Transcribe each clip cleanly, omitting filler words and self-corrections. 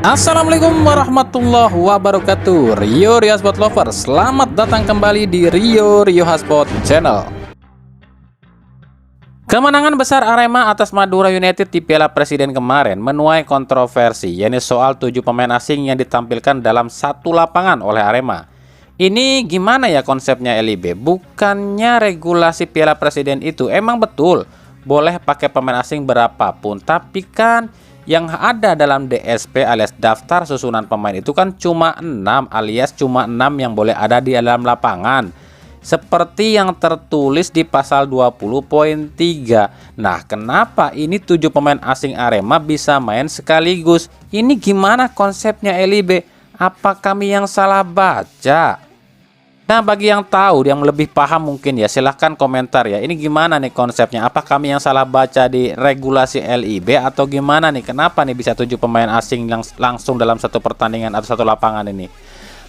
Assalamualaikum warahmatullahi wabarakatuh. Rio Hotspot Lovers, selamat datang kembali di Rio Hotspot Channel. Kemenangan besar Arema atas Madura United di Piala Presiden kemarin menuai kontroversi, yakni soal 7 pemain asing yang ditampilkan dalam satu lapangan oleh Arema. Ini gimana ya konsepnya LIB? Bukannya regulasi Piala Presiden itu emang betul boleh pakai pemain asing berapapun, tapi kan yang ada dalam DSP alias daftar susunan pemain itu kan cuma 6 alias cuma 6 yang boleh ada di dalam lapangan, seperti yang tertulis di pasal 20.3. Nah, kenapa ini 7 pemain asing Arema bisa main sekaligus? Ini gimana konsepnya LIB? Apa kami yang salah baca? Nah, bagi yang tahu, yang lebih paham mungkin ya, silahkan komentar ya. Ini gimana nih konsepnya? Apa kami yang salah baca di regulasi LIB atau gimana nih? Kenapa nih bisa 7 pemain asing langsung dalam satu pertandingan atau satu lapangan ini?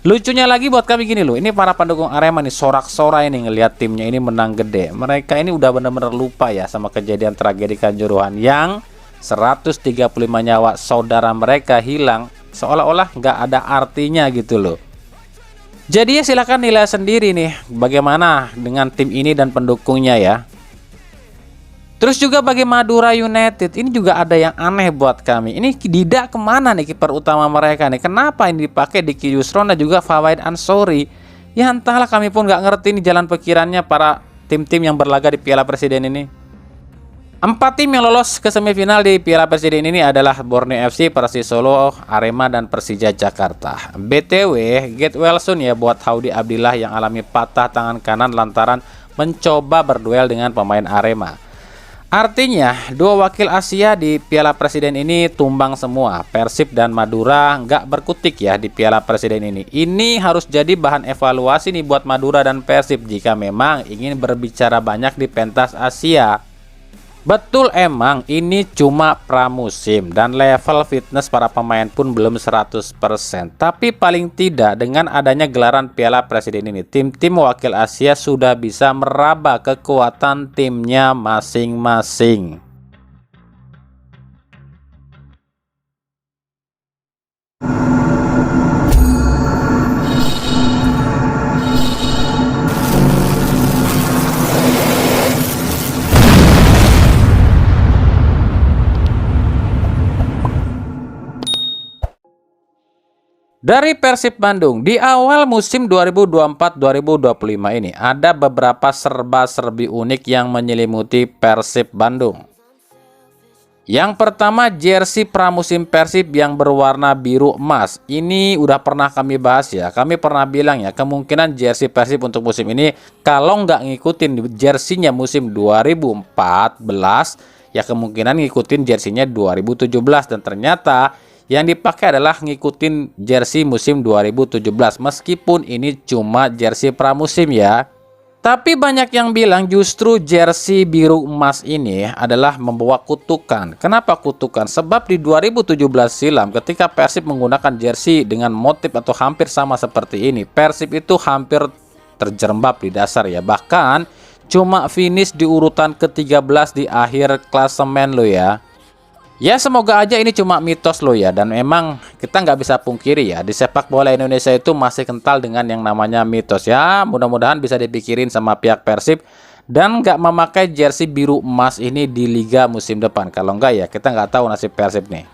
Lucunya lagi buat kami gini loh, ini para pendukung Arema nih sorak-sorai ini ngelihat timnya ini menang gede. Mereka ini udah bener-bener lupa ya sama kejadian tragedi Kanjuruhan yang 135 nyawa saudara mereka hilang, seolah-olah nggak ada artinya gitu loh. Jadi ya silahkan nilai sendiri nih bagaimana dengan tim ini dan pendukungnya ya. Terus juga bagi Madura United, ini juga ada yang aneh buat kami. Ini Dida kemana nih kiper utama mereka nih? Kenapa ini dipakai Diki Yusron dan juga Fawait Ansori? Ya entahlah, kami pun nggak ngerti nih jalan pikirannya para tim-tim yang berlaga di Piala Presiden ini. 4 tim yang lolos ke semifinal di Piala Presiden ini adalah Borneo FC, Persis Solo, Arema, dan Persija Jakarta. BTW, get well soon ya buat Haudy Abdillah yang alami patah tangan kanan lantaran mencoba berduel dengan pemain Arema. Artinya, 2 wakil Asia di Piala Presiden ini tumbang semua. Persib dan Madura nggak berkutik ya di Piala Presiden ini. Ini harus jadi bahan evaluasi nih buat Madura dan Persib jika memang ingin berbicara banyak di pentas Asia. Betul, emang ini cuma pramusim dan level fitness para pemain pun belum 100%. Tapi paling tidak dengan adanya gelaran Piala Presiden ini, tim-tim wakil Asia sudah bisa meraba kekuatan timnya masing-masing. Dari Persib Bandung, di awal musim 2024-2025 ini ada beberapa serba-serbi unik yang menyelimuti Persib Bandung. Yang pertama, jersey pramusim Persib yang berwarna biru emas. Ini udah pernah kami bahas ya. Kami pernah bilang ya, kemungkinan jersey Persib untuk musim ini kalau nggak ngikutin jersinya musim 2014, ya kemungkinan ngikutin jersinya 2017, dan ternyata yang dipakai adalah ngikutin jersey musim 2017, meskipun ini cuma jersey pramusim ya. Tapi banyak yang bilang justru jersey biru emas ini adalah membawa kutukan. Kenapa kutukan? Sebab di 2017 silam ketika Persib menggunakan jersey dengan motif atau hampir sama seperti ini, Persib itu hampir terjerembab di dasar ya. Bahkan cuma finish di urutan ke-13 di akhir klasemen lo ya. Ya semoga aja ini cuma mitos loh ya, dan memang kita nggak bisa pungkiri ya, di sepak bola Indonesia itu masih kental dengan yang namanya mitos ya. Mudah-mudahan bisa dipikirin sama pihak Persib dan nggak memakai jersey biru emas ini di Liga musim depan. Kalau nggak ya kita nggak tahu nasib Persib nih.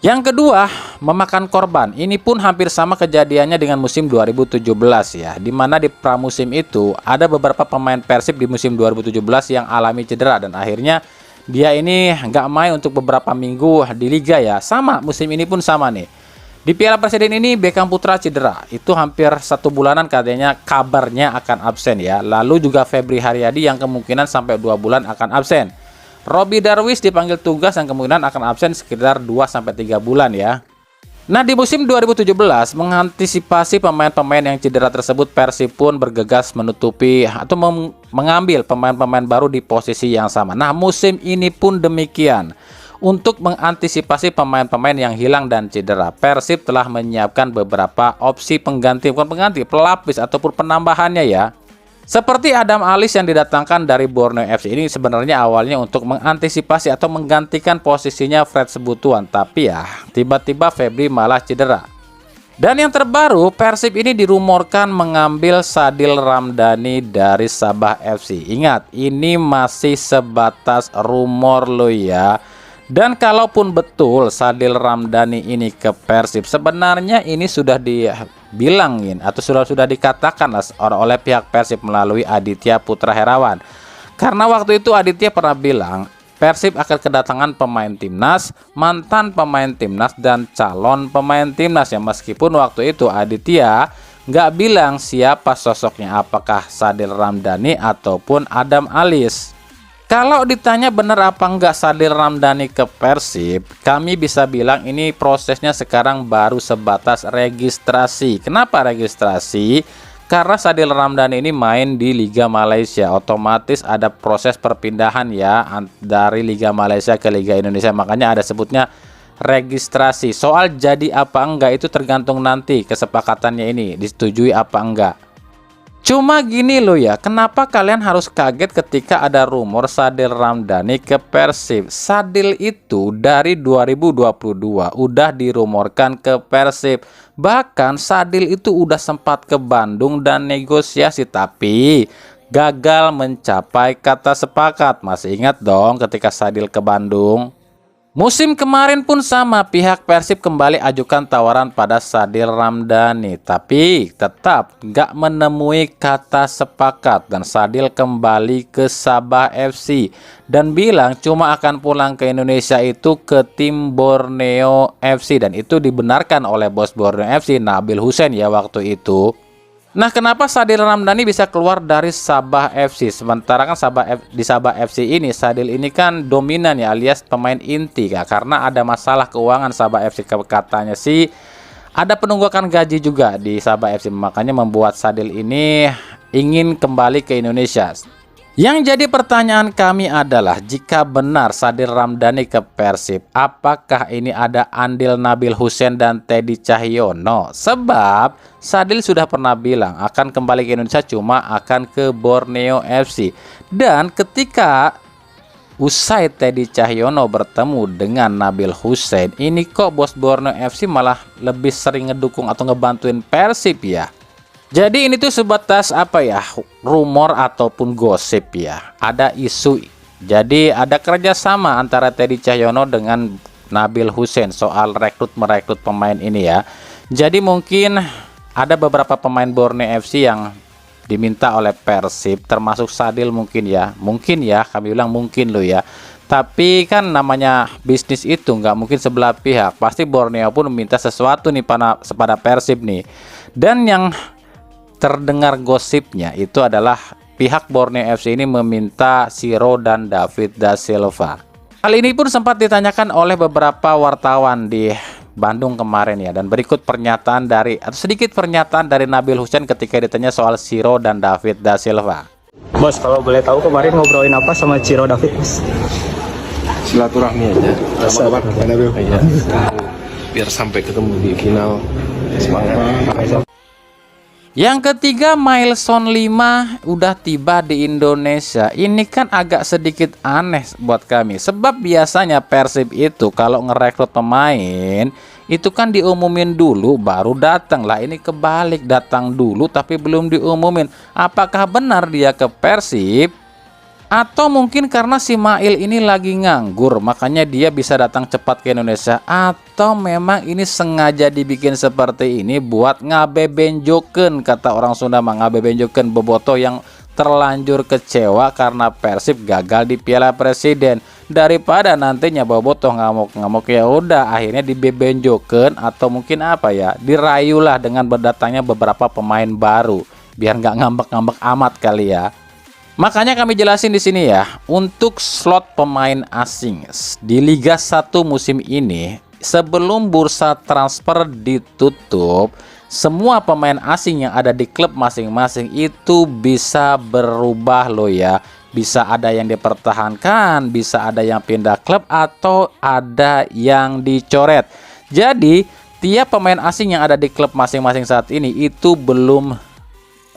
Yang kedua, memakan korban. Ini pun hampir sama kejadiannya dengan musim 2017 ya, dimana di pramusim itu ada beberapa pemain Persib di musim 2017 yang alami cedera dan akhirnya dia ini nggak main untuk beberapa minggu di Liga ya. Sama, musim ini pun sama nih. Di Piala Presiden ini Beckham Putra cedera. Itu hampir 1 bulanan katanya kabarnya akan absen ya. Lalu juga Febri Haryadi yang kemungkinan sampai 2 bulan akan absen. Robby Darwish dipanggil tugas yang kemungkinan akan absen sekitar 2-3 bulan ya. Nah, di musim 2017 mengantisipasi pemain-pemain yang cedera tersebut, Persib pun bergegas menutupi atau mengambil pemain-pemain baru di posisi yang sama. Nah, musim ini pun demikian. Untuk mengantisipasi pemain-pemain yang hilang dan cedera, Persib telah menyiapkan beberapa opsi pengganti, bukan pengganti, pelapis ataupun penambahannya ya. Seperti Adam Alis yang didatangkan dari Borneo FC ini sebenarnya awalnya untuk mengantisipasi atau menggantikan posisinya Fred Sebutuan, tapi ya tiba-tiba Febri malah cedera. Dan yang terbaru, Persib ini dirumorkan mengambil Sadil Ramdhani dari Sabah FC. Ingat, ini masih sebatas rumor loh ya. Dan kalaupun betul Sadil Ramdhani ini ke Persib, sebenarnya ini sudah dibilangin atau sudah dikatakan oleh pihak Persib melalui Aditya Putra Herawan. Karena waktu itu Aditya pernah bilang Persib akan kedatangan pemain timnas, mantan pemain timnas, dan calon pemain timnas. Ya meskipun waktu itu Aditya nggak bilang siapa sosoknya, apakah Sadil Ramdhani ataupun Adam Alis. Kalau ditanya benar apa enggak Sadil Ramdhani ke Persib, kami bisa bilang ini prosesnya sekarang baru sebatas registrasi. Kenapa registrasi? Karena Sadil Ramdhani ini main di Liga Malaysia, otomatis ada proses perpindahan ya dari Liga Malaysia ke Liga Indonesia. Makanya ada sebutnya registrasi. Soal jadi apa enggak itu tergantung nanti kesepakatannya ini disetujui apa enggak. Cuma gini loh ya, kenapa kalian harus kaget ketika ada rumor Sadil Ramdhani ke Persib? Sadil itu dari 2022 udah dirumorkan ke Persib. Bahkan Sadil itu udah sempat ke Bandung dan negosiasi, tapi gagal mencapai kata sepakat. Masih ingat dong ketika Sadil ke Bandung? Musim kemarin pun sama, pihak Persib kembali ajukan tawaran pada Sadil Ramdhani, tapi tetap gak menemui kata sepakat dan Sadil kembali ke Sabah FC dan bilang cuma akan pulang ke Indonesia itu ke tim Borneo FC, dan itu dibenarkan oleh bos Borneo FC Nabil Hussein ya waktu itu. Nah, kenapa Sadil Ramdhani bisa keluar dari Sabah FC? Sementara kan di Sabah FC ini Sadil ini kan dominan ya, alias pemain inti ya, karena ada masalah keuangan Sabah FC. Katanya sih ada penunggakan gaji juga di Sabah FC, makanya membuat Sadil ini ingin kembali ke Indonesia. Yang jadi pertanyaan kami adalah, jika benar Sadil Ramdhani ke Persib, apakah ini ada andil Nabil Hussein dan Teddy Cahyono? Sebab Sadil sudah pernah bilang akan kembali ke Indonesia, cuma akan ke Borneo FC. Dan ketika usai Teddy Cahyono bertemu dengan Nabil Hussein, ini kok bos Borneo FC malah lebih sering ngedukung atau ngebantuin Persib ya? Jadi ini tuh sebatas apa ya, rumor ataupun gosip ya. Ada isu. Jadi ada kerjasama antara Teddy Cahyono dengan Nabil Hussein soal merekrut pemain ini ya. Jadi mungkin ada beberapa pemain Borneo FC yang diminta oleh Persib, termasuk Sadil mungkin ya. Mungkin ya, kami bilang mungkin loh ya. Tapi kan namanya bisnis itu nggak mungkin sebelah pihak. Pasti Borneo pun meminta sesuatu nih pada Persib nih. Dan yang terdengar gosipnya itu adalah pihak Borneo FC ini meminta Siro dan David da Silva. Hal ini pun sempat ditanyakan oleh beberapa wartawan di Bandung kemarin ya, dan berikut sedikit pernyataan dari Nabil Hussein ketika ditanya soal Siro dan David da Silva. Bos, kalau boleh tahu kemarin ngobrolin apa sama Siro David, Bos? Silaturahmi aja sama kawan ya, biar sampai ketemu di final. Semangat. Yang ketiga, milestone 5 udah tiba di Indonesia. Ini kan agak sedikit aneh buat kami, sebab biasanya Persib itu kalau ngerekrut pemain itu kan diumumin dulu baru datang. Lah ini kebalik, datang dulu tapi belum diumumin. Apakah benar dia ke Persib? Atau mungkin karena si Mail ini lagi nganggur, makanya dia bisa datang cepat ke Indonesia? Atau memang ini sengaja dibikin seperti ini buat ngabebenjoken, kata orang Sunda mah, ngabebenjoken bobotoh yang terlanjur kecewa karena Persib gagal di Piala Presiden. Daripada nantinya bobotoh ngamuk-ngamuk, ya udah akhirnya dibebenjoken, atau mungkin apa ya, dirayulah dengan berdatangnya beberapa pemain baru biar nggak ngambek-ngambek amat kali ya. Makanya kami jelasin di sini ya, untuk slot pemain asing di Liga 1 musim ini, sebelum bursa transfer ditutup, semua pemain asing yang ada di klub masing-masing itu bisa berubah loh ya. Bisa ada yang dipertahankan, bisa ada yang pindah klub, atau ada yang dicoret. Jadi tiap pemain asing yang ada di klub masing-masing saat ini itu belum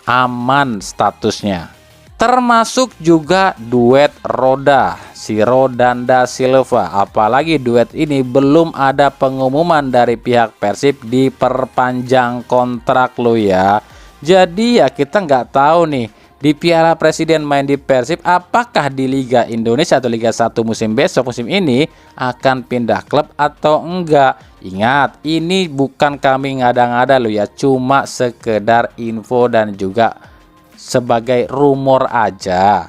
aman statusnya. Termasuk juga duet Roda, si Rodanda Silva. Apalagi duet ini belum ada pengumuman dari pihak Persib diperpanjang kontrak lo ya. Jadi ya kita nggak tahu nih di Piala Presiden main di Persib, apakah di Liga Indonesia atau Liga 1 musim besok, musim ini akan pindah klub atau enggak. Ingat, ini bukan kami ngada-ngada lo ya, cuma sekedar info dan juga sebagai rumor aja.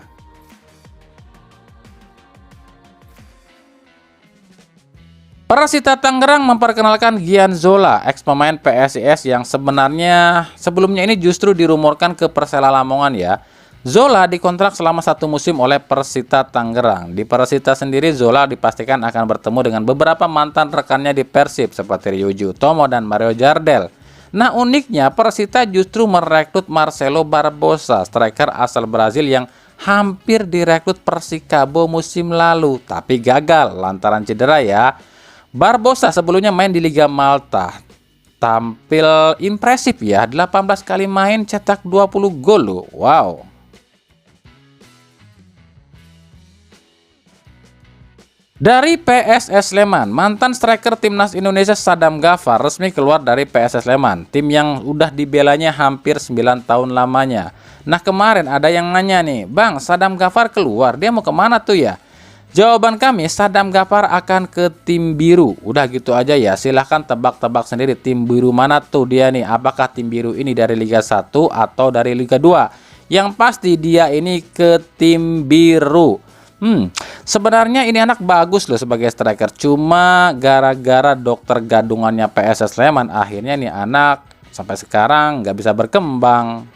Persita Tangerang memperkenalkan Gian Zola, ex pemain PSIS yang sebenarnya sebelumnya ini justru dirumorkan ke Persela Lamongan ya. Zola dikontrak selama 1 musim oleh Persita Tangerang. Di Persita sendiri Zola dipastikan akan bertemu dengan beberapa mantan rekannya di Persib seperti Ryuji Utomo dan Mario Jardel. Nah uniknya Persita justru merekrut Marcelo Barbosa, striker asal Brazil yang hampir direkrut Persikabo musim lalu, tapi gagal lantaran cedera ya. Barbosa sebelumnya main di Liga Malta, tampil impresif ya, 18 kali main cetak 20 gol loh, wow. Dari PSS Sleman, mantan striker timnas Indonesia Sadam Ghaffar resmi keluar dari PSS Sleman, tim yang udah dibelanya hampir 9 tahun lamanya. Nah kemarin ada yang nanya nih, Bang, Sadam Ghaffar keluar, dia mau kemana tuh ya? Jawaban kami, Sadam Ghaffar akan ke tim biru. Udah gitu aja ya, silahkan tebak-tebak sendiri tim biru mana tuh dia nih. Apakah tim biru ini dari Liga 1 atau dari Liga 2? Yang pasti dia ini ke tim biru. Sebenarnya ini anak bagus loh sebagai striker. Cuma gara-gara dokter gadungannya PSS Sleman, akhirnya nih anak sampai sekarang nggak bisa berkembang.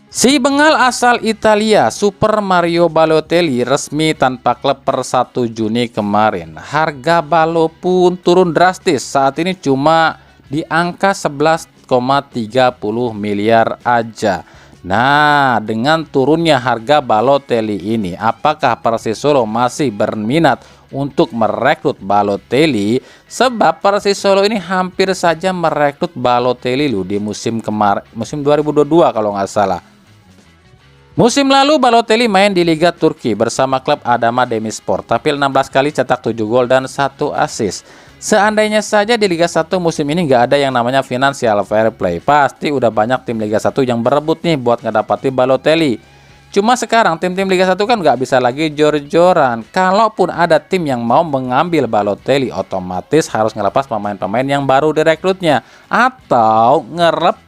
Si bengal asal Italia, Super Mario Balotelli resmi tanpa klub per 1 Juni kemarin. Harga Balo pun turun drastis. Saat ini cuma di angka 11,30 miliar aja. Nah, dengan turunnya harga Balotelli ini, apakah Persis Solo masih berminat untuk merekrut Balotelli? Sebab Persis Solo ini hampir saja merekrut Balotelli loh di musim kemarin, musim 2022 kalau nggak salah. Musim lalu Balotelli main di Liga Turki bersama klub Adana Demirspor, tampil 16 kali, cetak 7 gol dan 1 assist. Seandainya saja di Liga 1 musim ini nggak ada yang namanya financial fair play, pasti udah banyak tim Liga 1 yang berebut nih buat ngedapati Balotelli. Cuma sekarang tim-tim Liga 1 kan nggak bisa lagi jor-joran. Kalaupun ada tim yang mau mengambil Balotelli, otomatis harus ngelepas pemain-pemain yang baru direkrutnya atau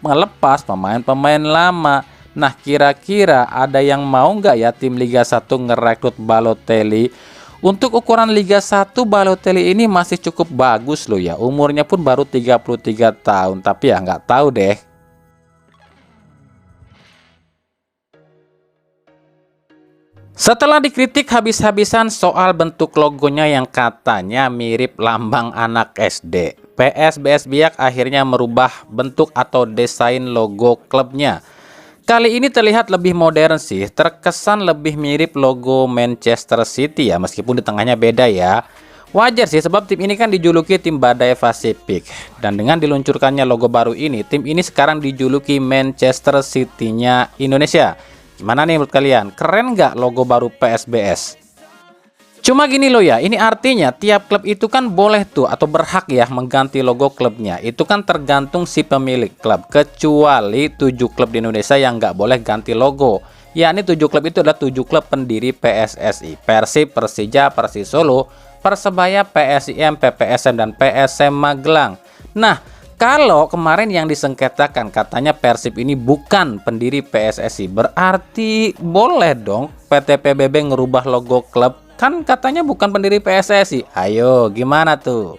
ngelepas pemain-pemain lama. Nah kira-kira ada yang mau nggak ya tim Liga 1 ngerekrut Balotelli? Untuk ukuran Liga 1 Balotelli ini masih cukup bagus loh ya. Umurnya pun baru 33 tahun. Tapi ya nggak tahu deh. Setelah dikritik habis-habisan soal bentuk logonya yang katanya mirip lambang anak SD, PSBS Biak akhirnya merubah bentuk atau desain logo klubnya. Kali ini terlihat lebih modern sih, terkesan lebih mirip logo Manchester City ya, meskipun di tengahnya beda ya. Wajar sih sebab tim ini kan dijuluki tim badai Pasifik. Dan dengan diluncurkannya logo baru ini, tim ini sekarang dijuluki Manchester City-nya Indonesia. Gimana nih menurut kalian? Keren nggak logo baru PSBS? Cuma gini loh ya, ini artinya tiap klub itu kan boleh tuh atau berhak ya mengganti logo klubnya. Itu kan tergantung si pemilik klub. Kecuali 7 klub di Indonesia yang nggak boleh ganti logo. Ya ini 7 klub itu adalah 7 klub pendiri PSSI. Persib, Persija, Persis Solo, Persebaya, PSIM, PPSM, dan PSM Magelang. Nah, kalau kemarin yang disengketakan katanya Persib ini bukan pendiri PSSI, berarti boleh dong PT PBB ngerubah logo klub. Kan katanya bukan pendiri PSSI. Ayo, gimana tuh?